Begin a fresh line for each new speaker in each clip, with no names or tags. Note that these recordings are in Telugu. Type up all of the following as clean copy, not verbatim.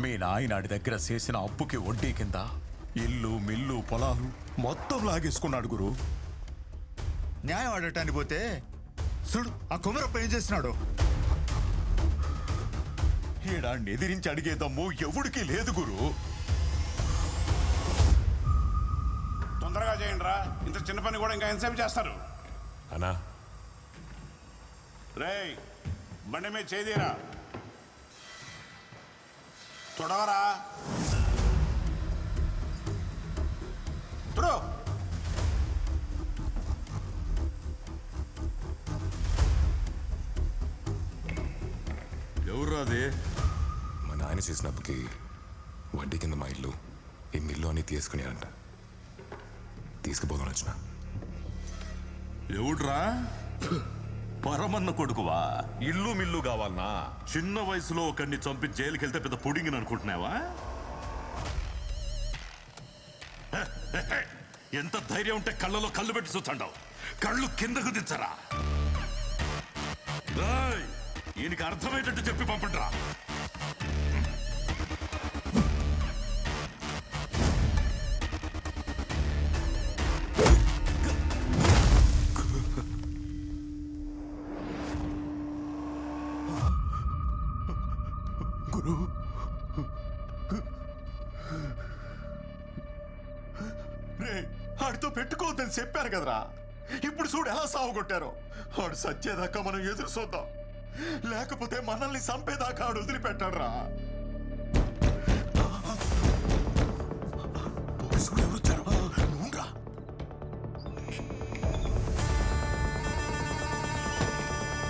మీ నాయనాడి దగ్గర చేసిన అప్పుకి వడ్డీ కింద ఇల్లు మిల్లు పొలాలు మొత్తం లాగేసుకున్నాడు గురు.
న్యాయం ఆడటానికి పోతే చూడు ఆ కుమరప్ప ఏం చేస్తున్నాడు.
ఈడాన్ని ఎదిరించి అడిగే దమ్ము ఎవడికి లేదు గురు.
తొందరగా చేయండి రా, ఇంత చిన్న పని కూడా ఇంకా ఎంతసేపు చేస్తారు?
అన్నా
రేయ్ బండి మీద చేదిరా, తొడవరా తొడు.
ఎవరు అది? మా నాయన చేసినప్పటికి వడ్డీ కింద మా ఇల్లు ఈ మిల్లు అని తీసుకునేయాలంట. తీసుకుపోదాం వచ్చిన.
ఎవడ్రా? పరమన్న కొడుకువా? ఇల్లు మిల్లు కావాలనా? చిన్న వయసులో ఒకరిని చంపి జైలుకి వెళ్తే పెద్ద పుడింగిని అనుకుంటున్నావా? ఎంత ధైర్యం ఉంటే కళ్ళలో కళ్ళు పెట్టి చూస్తాండావు? కళ్ళు కిందకు దిచ్చరా. ఈయనకి అర్థమయ్యేటట్టు చెప్పి పంపండిరా.
గురు రే, ఆడితో పెట్టుకోవద్దని చెప్పారు కదరా. ఇప్పుడు చూడు ఎలా సాగుకొట్టారో. ఆడు సచ్చేదాకా మనం ఎదురు చూద్దాం, లేకపోతే మనల్ని చంపేదాకా ఆడు వదిలిపెట్టాడు రా. పోలీసులు ఎవరు వచ్చారు? నువ్వురా.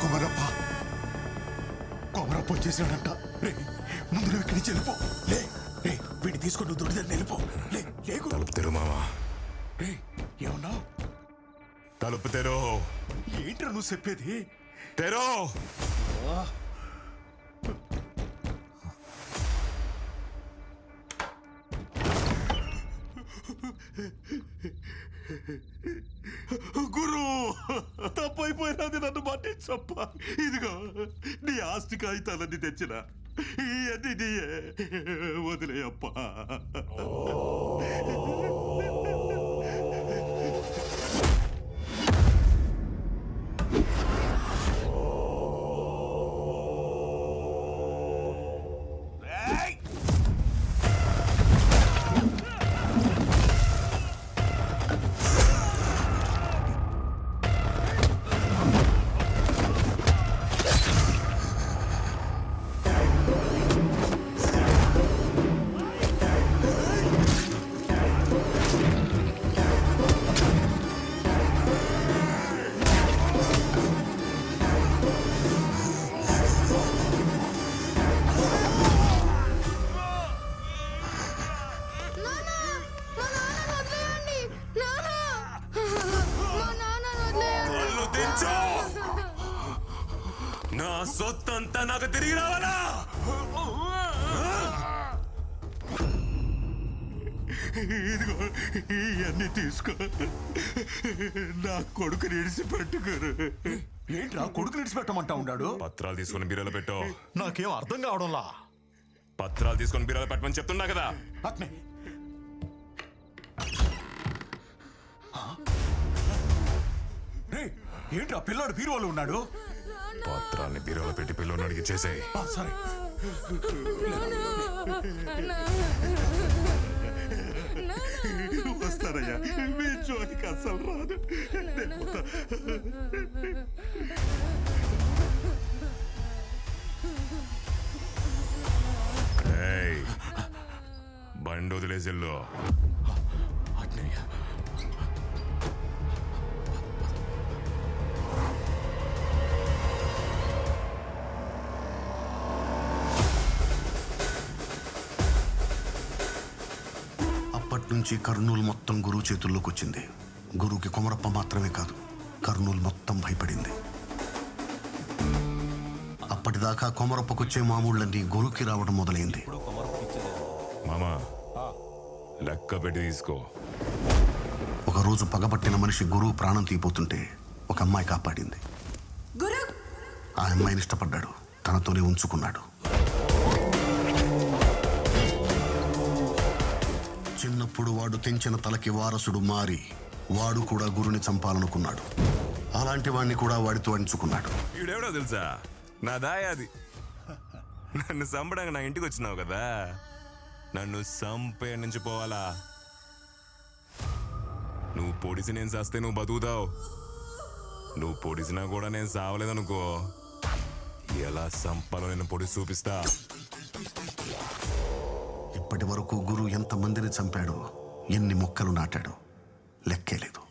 కుమరప్ప కొమరప్ప వచ్చేసాడంట. రే ముందు నువ్వు ఇక్కడి నుంచి వెళ్ళిపో. లే రే, వీడిని తీసుకొని నువ్వు దొడిదాన్ని వెళ్ళిపో. లే లేకు.
తలుపు తెరు మామా.
రే ఏమన్నావు?
తలుపు తెరు.
ఏంట్రా నువ్వు చెప్పేది?
తెరు.
గురు, తప్పైపోయినది, నన్ను మన్నించప్ప. ఇదిగో నీ ఆస్తి కాగితాలన్నీ తెచ్చిన, ఇవన్నీ నీయే, వదిలేయప్ప.
నా సొత్తంతా నాకు తిరిగి రావాలా?
ఇదిగో ఇవన్నీ తీసుకో, నా కొడుకుని ఇడిసి పెట్టుకోరు.
ఏంట్రా కొడుకు నిడిచిపెట్టమంటా ఉన్నాడు?
పత్రాలు తీసుకొని బీరోలో పెట్టు.
నాకేం అర్థం కావడంలా.
పత్రాలు తీసుకొని బీరోలో పెట్టమని చెప్తున్నా కదా.
అట్నే రే, ఏంట్రా పిల్లాడు బీరువాలో ఉన్నాడు?
పత్రాల్ని బీరోలో పెట్టి పిల్లోని అడిగి చేసేయి.
సరే.
వస్తానయ్యా, మీ చోటికి అసలు రాదు.
బండి వదిలేసిల్లు.
అప్పట్నుంచి కర్నూలు మొత్తం గురువు చేతుల్లోకి వచ్చింది. గురువుకి కొమరప్ప మాత్రమే కాదు, కర్నూలు మొత్తం భయపడింది. అప్పటిదాకా కొమరప్పకొచ్చే మామూళ్ళన్నీ గురువుకి రావడం మొదలైంది.
మామా లెక్క పెట్టి తీసుకో.
ఒకరోజు పగబట్టిన మనిషి గురువు ప్రాణం తీపోతుంటే ఒక అమ్మాయి కాపాడింది. ఆ అమ్మాయిని ఇష్టపడ్డాడు, తనతోనే ఉంచుకున్నాడు. వాడు తెంచిన తలకి వారసుడు మారి వాడు కూడా గురుని చంపాలనుకున్నాడు. అలాంటి వాడిని కూడా వాడితో అంచుకున్నాడు.
వీడెవడో తెలుసా? నా దాయాది. నన్ను చంపడానికి నా ఇంటికి వచ్చినావు కదా, నన్ను చంపే నుంచి పోవాలా? నువ్వు పొడిసి నేను చస్తే నువ్వు బతుకుతావు. నువ్వు పొడిసినా కూడా నేను సావలేదనుకో, ఎలా చంపాలో నేను పొడిసి చూపిస్తా.
ఇప్పటి వరకు గురు ఎంతమందిని చంపాడో, ఎన్ని మొక్కలు నాటాడో లెక్కే లేదు.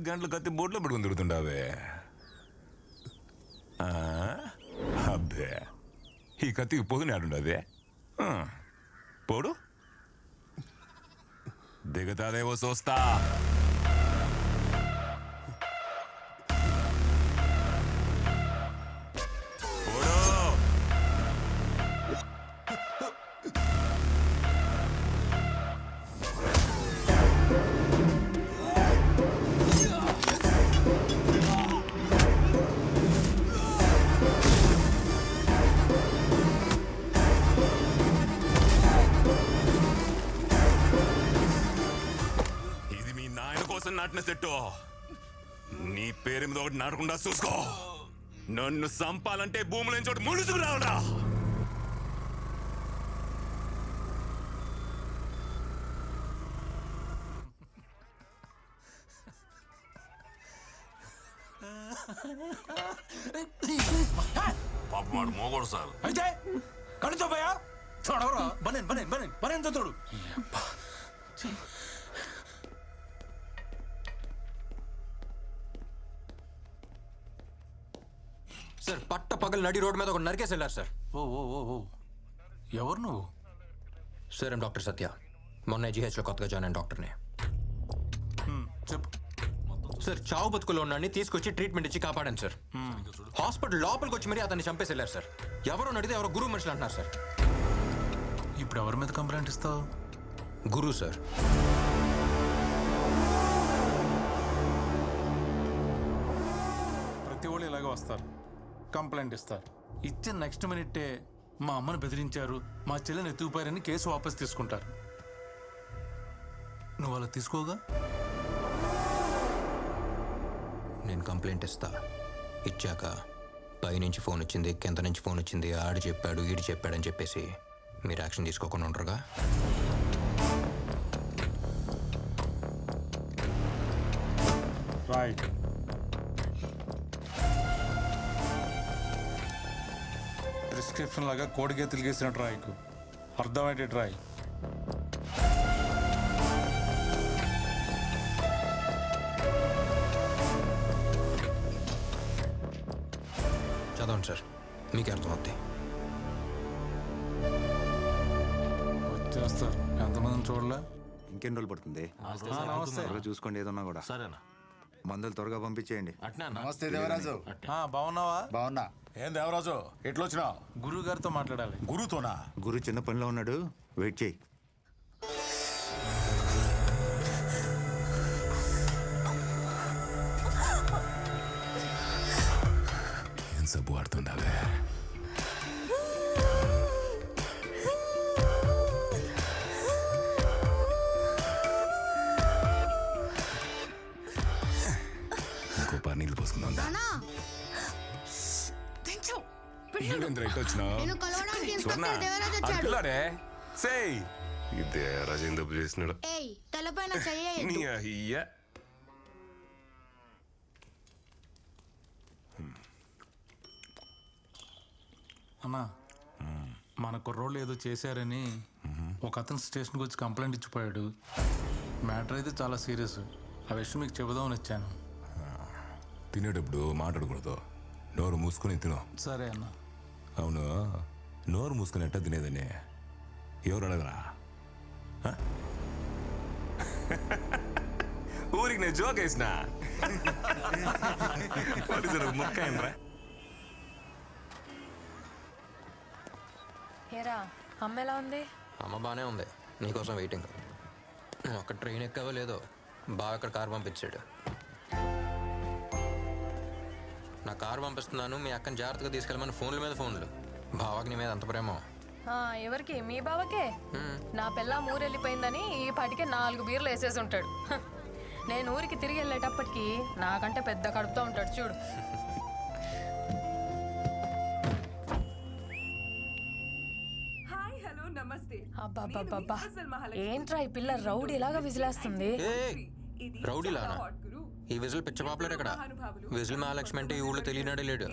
గంటలు కత్తి బోట్లో పెట్టుకుని తిరుగుతుండావే. అబ్బే, ఈ కత్తికి పొదుని ఆడుండదే. పోడు దిగతాదేవో చూస్తా. నాటిన సెట్టు నీ పేరు మీద ఒకటి నాటకుండా చూసుకో. నన్ను చంపాలంటే భూముల చోటు ములుసుకు రావడా.
పాపమాడు మోగోడు సార్.
అయితే కడుతో పోయా చూడవరా. బనేన్ బనేన్ బనేన్ బనేన్ తోడు.
సార్ పట్ట పగలు నడి రోడ్డు మీద ఒక నరికేసి వెళ్ళారు సార్.
ఓ ఓ ఓ ఓ ఎవరు నువ్వు?
సార్ ఏం డాక్టర్ సత్య, మొన్న జీహెచ్లో కొత్తగా జాయిన్ అయిన డాక్టర్ని.
చెప్పు
సార్ చావు బతుకులో ఉన్నాన్ని తీసుకొచ్చి ట్రీట్మెంట్ ఇచ్చి కాపాడాను సార్. హాస్పిటల్ లోపలికి వచ్చి మరీ అతన్ని చంపేసి వెళ్ళారు సార్. ఎవరో నడితే ఎవరో గురువు మనుషులు అంటున్నారు సార్.
ఇప్పుడు ఎవరి మీద కంప్లైంట్ ఇస్తావు?
గురువు సార్.
ప్రతి వాళ్ళు ఇలాగే వస్తారు, కంప్లైంట్ ఇస్తారు. ఇచ్చిన నెక్స్ట్ మినిట్టే మా అమ్మని బెదిరించారు, మా చెల్లెని ఎత్తుకుపోయారని కేసు వాపస్ తీసుకుంటారు. నువ్వు అలా తీసుకోగా?
నేను కంప్లైంట్ ఇస్తా, ఇచ్చాక పైనుంచి ఫోన్ వచ్చింది, కింద నుంచి ఫోన్ వచ్చింది, ఆడు చెప్పాడు ఈడు చెప్పాడని చెప్పేసి మీరు యాక్షన్ తీసుకోకుండా ఉంటారుగా.
రైట్. ప్రిస్క్రిప్షన్ లాగా కోడిగే తిరిగేసినట్టు రాయికు అర్థమయ్యేటట్టు రాయి.
చదవండి సార్, మీకే అర్థమవుతాయి.
వచ్చేస్తారు. ఎంతమందిని చూడలే?
ఇంకెన్ని రోజులు పడుతుంది?
నమస్తే.
త్వరగా చూసుకోండి, ఏదన్నా కూడా.
సరేనా?
మందులు త్వరగా పంపించేయండి.
నమస్తే దేవరాజు.
బాగున్నావా?
బాగున్నా.
ఏం దేవరాజు ఎట్లొచ్చినా?
గురువు గారితో మాట్లాడాలి.
గురుతోనా?
గురు చిన్న పనిలో ఉన్నాడు, వెయిట్ చేయి.
ఏం సబ్బు ఆడుతుండావే? ఇంకో పారు నీళ్ళు పోసుకుందాం. రాజేంద్ర చేసినాడు.
అన్నా, మన కుర్రోళ్ళు ఏదో చేశారని ఒక అతను స్టేషన్కి వచ్చి కంప్లైంట్ ఇచ్చిపోయాడు. మ్యాటర్ అయితే చాలా సీరియస్. ఆ విషయం మీకు చెబుదామని వచ్చాను.
తినేటప్పుడు మాట్లాడకూడదు, నోరు మూసుకొని తిను.
సరే అన్న.
అవును, నోరు మూసుకున్నట్ట తినేదని ఎవరు అడగరా? ఊరికి నేను జోక్ వేసిన ముక్క ఏంట్రా?
ఏరా అమ్మ ఎలా ఉంది?
అమ్మ బాగానే ఉంది, నీకోసం వెయిటింగ్. నువ్వు అక్కడ ట్రైన్ ఎక్కావో లేదో, బాగా అక్కడ కారు పంపించాడు. నా కారు పంపిస్తున్నాను, మీ అక్కని జాగ్రత్తగా తీసుకెళ్ళమని ఫోన్ల మీద ఫోన్లు. బావాకి నీ మీద అంత ప్రేమ.
ఎవరికి? మీ బావకే. నా పిల్ల ఊరెళ్ళిపోయిందని ఈ పాటికే 4 బీర్లు వేసేసి ఉంటాడు. నేను ఊరికి తిరిగి వెళ్ళేటప్పటికి నాకంటే పెద్ద కడుపుతో ఉంటాడు చూడు. అబ్బా, ఏంట్రా ఈ పిల్ల రౌడీ ఎలాగా విజిలేస్తుంది?
రౌడీలానా? ఈ విజిల్ పిచ్చ పాపులర్ ఇక్కడ. విజిల్ మహాలక్ష్మి అంటే ఈ ఊళ్ళో తెలియనాడే లేడు.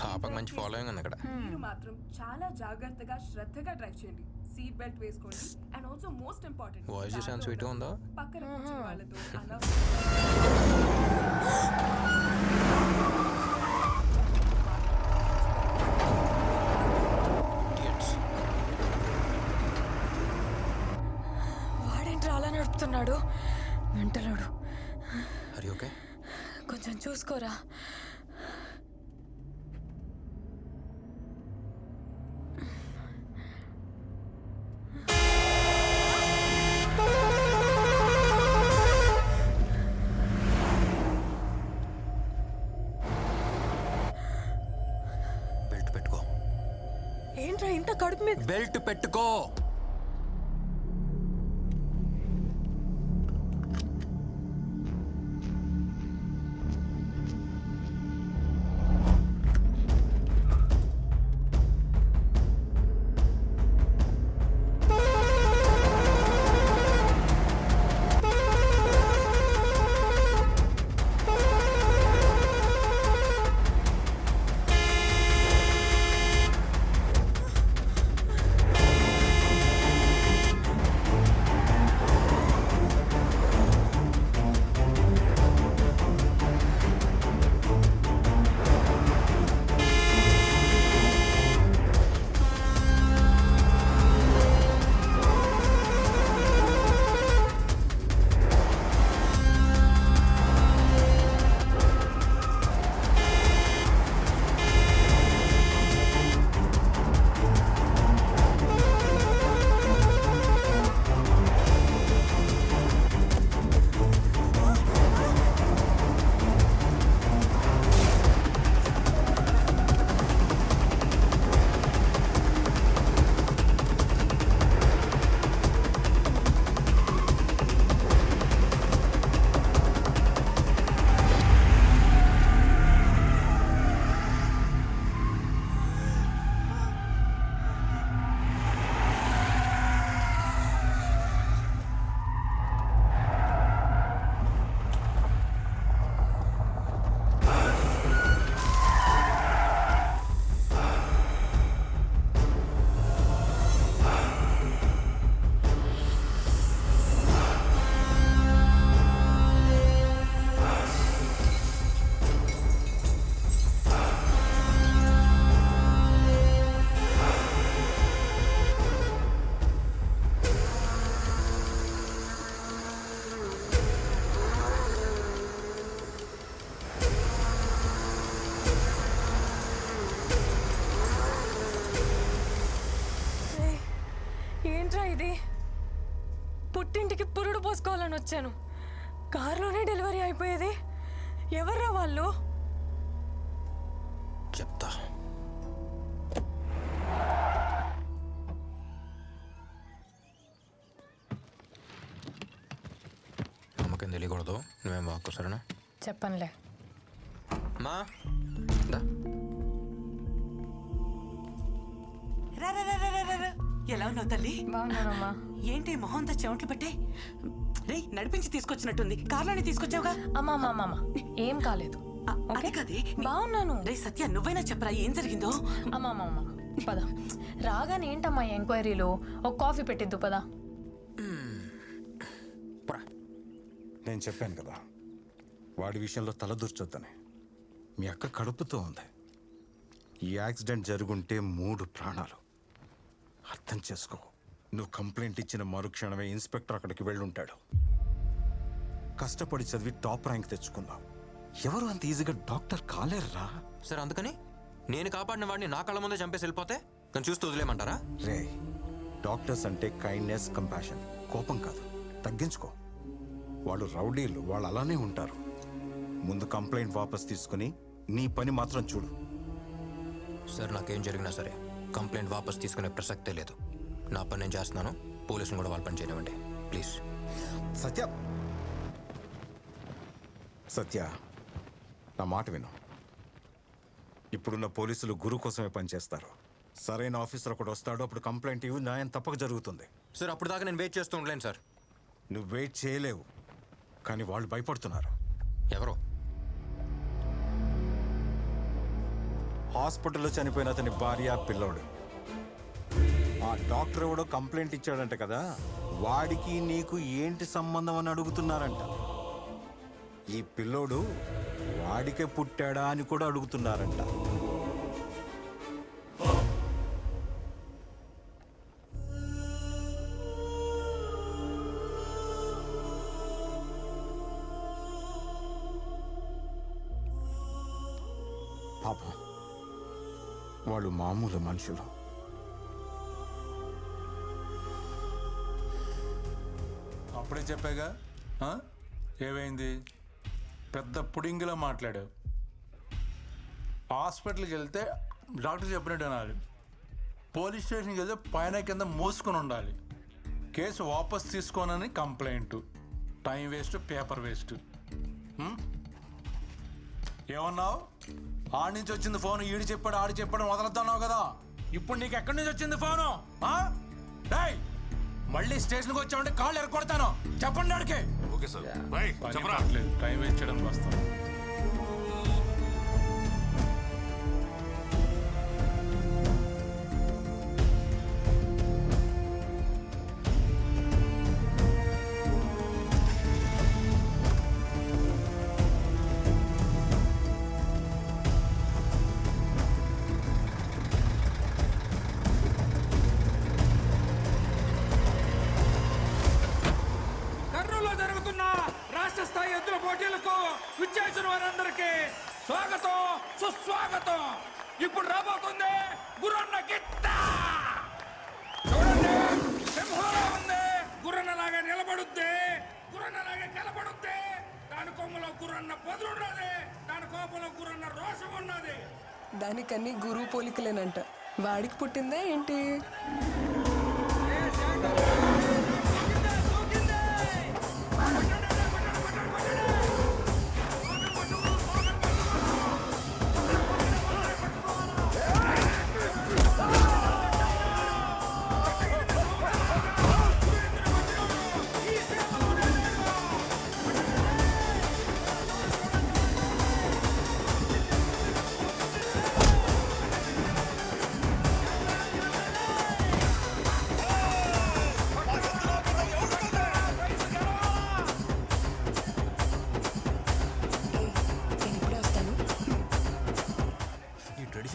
పాపకు మంచి ఫాలోయింగ్ ఉంది అక్కడ.
మీరు మాత్రం చాలా జాగ్రత్తగా శ్రద్ధగా డ్రైవ్ చేయండి. సీట్ బెల్ట్ వేసుకోండి. And also most important,
voice చూసాను స్వీట్ గా ఉందా?
పక్కన కూర్చున్న వాళ్ళతో
వాడేంట్రా అలా నడుపుతున్నాడు? మెంటలోడు.
అరే ఓకే,
కొంచెం చూసుకోరా.
బెల్ట్ పెట్టుకో.
ఏంట్రా ఇంత కడుపు మీద?
బెల్ట్ పెట్టుకో.
ఇది పుట్టింటికి పురుడు పోసుకోవాలని వచ్చాను. కారులోనే డెలివరీ అయిపోయేది. ఎవర్రా వాళ్ళు?
చెప్తా. అమ్మకేం తెలియకూడదు, నువ్వేం వాక్కు సరేనా?
చెప్పనులే.
మా
ఎలా ఉన్నావు తల్లి?
బాగున్నానమ్మా.
ఏంటి మొహం తా చెమట్లు పట్టే? రే నడిపించి తీసుకొచ్చినట్టుంది. కార్లోనే తీసుకొచ్చావుగా?
అమ్మా అమ్మా అమ్మా ఏం కాలేదు.
అది కదే,
బాగున్నాను.
రే సత్య నువ్వైనా చెప్పరా ఏం జరిగిందో?
అమ్మా అమ్మా అమ్మా పద. రాగానే ఏంటమ్మా ఎంక్వైరీలో? ఒక కాఫీ పెట్టిద్దు పద.
నేను చెప్పాను కదా వాడి విషయంలో తలదూర్చొద్దని. మీ అక్క కడుపుతో ఉంది. ఈ యాక్సిడెంట్ జరుగుంటే 3 ప్రాణాలు. అర్థం చేసుకో. నువ్వు కంప్లైంట్ ఇచ్చిన మరుక్షణమే ఇన్స్పెక్టర్ అక్కడికి వెళ్ళుంటాడు. కష్టపడి చదివి టాప్ ర్యాంక్ తెచ్చుకున్నావు. ఎవరు అంత ఈజీగా డాక్టర్ కాలేర్రా?
సార్ అందుకని నేను కాపాడిన వాడిని నా కళ్ళ ముందే చంపేసి వెళ్ళిపోతే నన్ను చూస్తూ వదిలేమంటారా?
రే, డాక్టర్స్ అంటే కైండ్నెస్, కంపాషన్, కోపం కాదు. తగ్గించుకో. వాళ్ళు రౌడీలు, వాళ్ళు అలానే ఉంటారు. ముందు కంప్లైంట్ వాపస్ తీసుకుని నీ పని మాత్రం చూడు.
సార్ నాకేం జరిగినా సరే కంప్లైంట్ వాపస్ తీసుకునే ప్రసక్తే లేదు. నా పని నేను చేస్తున్నాను. పోలీసులు కూడా వాళ్ళ పని చేయనివ్వండి ప్లీజ్.
సత్య, సత్య, నా మాట విను. ఇప్పుడున్న పోలీసులు గురు కోసమే పనిచేస్తారు. సరైన ఆఫీసర్ ఒకటి వస్తాడు, అప్పుడు కంప్లైంట్ ఇవ్వు, న్యాయం తప్పక జరుగుతుంది.
సార్ అప్పుడు దాకా నేను వెయిట్ చేస్తూ ఉండలేను సార్.
నువ్వు వెయిట్ చేయలేవు, కానీ వాళ్ళు భయపడుతున్నారు.
ఎవరు?
హాస్పిటల్లో చనిపోయిన అతని భార్య, పిల్లోడు. ఆ డాక్టర్ ఎవడో కంప్లైంట్ ఇచ్చాడంట కదా, వాడికి నీకు ఏంటి సంబంధం అని అడుగుతున్నారంట. ఈ పిల్లోడు వాడికే పుట్టాడా అని కూడా అడుగుతున్నారంట. పాపం, వాళ్ళు మామూలు మనుషులు.
అప్పుడే చెప్పాగా ఏమైంది? పెద్ద పుడింగిలా మాట్లాడావు. హాస్పిటల్కి వెళ్తే డాక్టర్ చెప్పినట్టు అనాలి. పోలీస్ స్టేషన్కి వెళ్తే పైన కింద మూసుకొని ఉండాలి. కేసు వాపస్ తీసుకోనని complaint. Time waste, paper waste. ఏమన్నావు? ఆడి నుంచి వచ్చింది ఫోన్, ఈడు చెప్పాడు ఆడి చెప్పాడు వదలొద్దన్నావు కదా. ఇప్పుడు నీకు ఎక్కడి నుంచి వచ్చింది ఫోను? మళ్ళీ స్టేషన్కి వచ్చామంటే కాళ్ళు ఎరగొడతాను. చెప్పండి ఆడికి.
Okay sir.
టైం వేస్ట్ చేయడానికి వస్తాను.
విచ్చేసిన వారందరికీ స్వాగతం, సుస్వాగతం. ఇప్పుడు రాబోతుంది గుర్రన్న గిట్ట. చూడండి, సింహంలా ఉంది. గుర్రన్నలాగా నిలబడుద్ది, గుర్రన్నలాగా నిలబడుద్ది. దాని కొమ్మలో గుర్రన్న పొదులున్నది, దాని కోపంలో గుర్రన్న రోషం ఉన్నది.
దానికన్నీ గురువు పోలికలేనంట. వాడికి పుట్టిందా ఏంటి?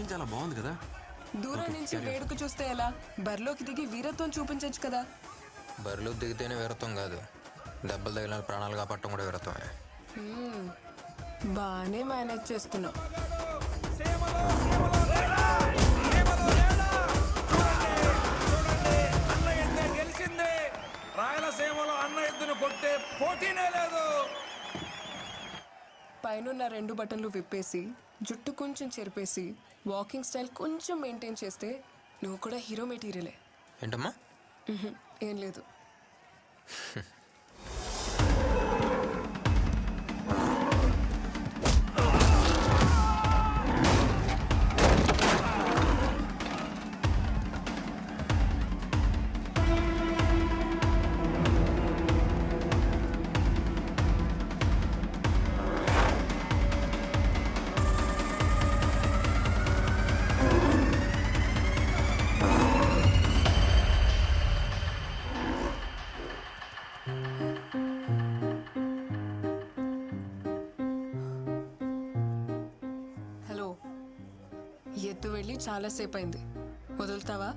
చాలా బాగుంది కదా.
దూరం నుంచి వేడుక చూస్తే ఎలా? బరిలోకి దిగి వీరత్వం చూపించచ్చు కదా.
బరిలో దిగితేనే వీరత్వం కాదు, దెబ్బలు తగిలిన ప్రాణాలు కాపాడటం కూడా వీరత్వమే.
బాగానే మేనేజ్ చేస్తున్నావు.
గెలిచింది. రాయలసీమలో అన్న ఎద్దును కొట్టే పోటీనే లేదు.
పైనున్న 2 బటన్లు విప్పేసి, జుట్టు కొంచెం చెరిపేసి, వాకింగ్ స్టైల్ కొంచెం మెయింటైన్ చేస్తే నువ్వు కూడా హీరో మెటీరియలే.
ఏంటమ్మా?
ఏం లేదు. ఎత్తు వెళ్ళి చాలాసేపు అయింది, వదులుతావా?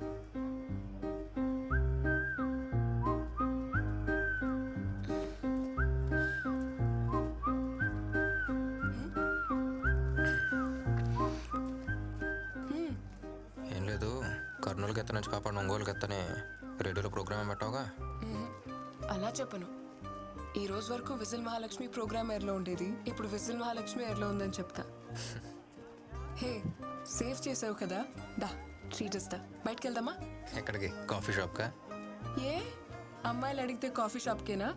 ఏం లేదు, కర్నూలుకి ఎత్త నుంచి కాపాడు ఒంగోలుకి ఎత్తనే రేడియోలో ప్రోగ్రామ్ పెట్టావుగా.
అలా చెప్పను. ఈ రోజు వరకు విజిల్ మహాలక్ష్మి ప్రోగ్రామ్ ఎయిర్లో ఉండేది, ఇప్పుడు విజిల్ మహాలక్ష్మి ఎయిర్లో ఉందని చెప్తా. హే, సేవ్ చేసావు కదా, దా ట్రీట్ ఇస్తా. బయటకు వెళ్దామా?
ఎక్కడికి? కాఫీ షాప్కా?
ఏ అమ్మాయిలు అడిగితే కాఫీ షాప్కేనా?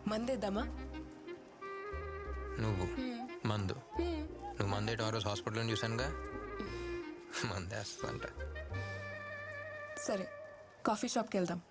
మందేద్దామా?
నువ్వు మందు నువ్వు మందేయటం ఆ రోజు హాస్పిటల్లో చూశానుగా. మందేస్తా అంట.
సరే, కాఫీ షాప్కి వెళ్దాం.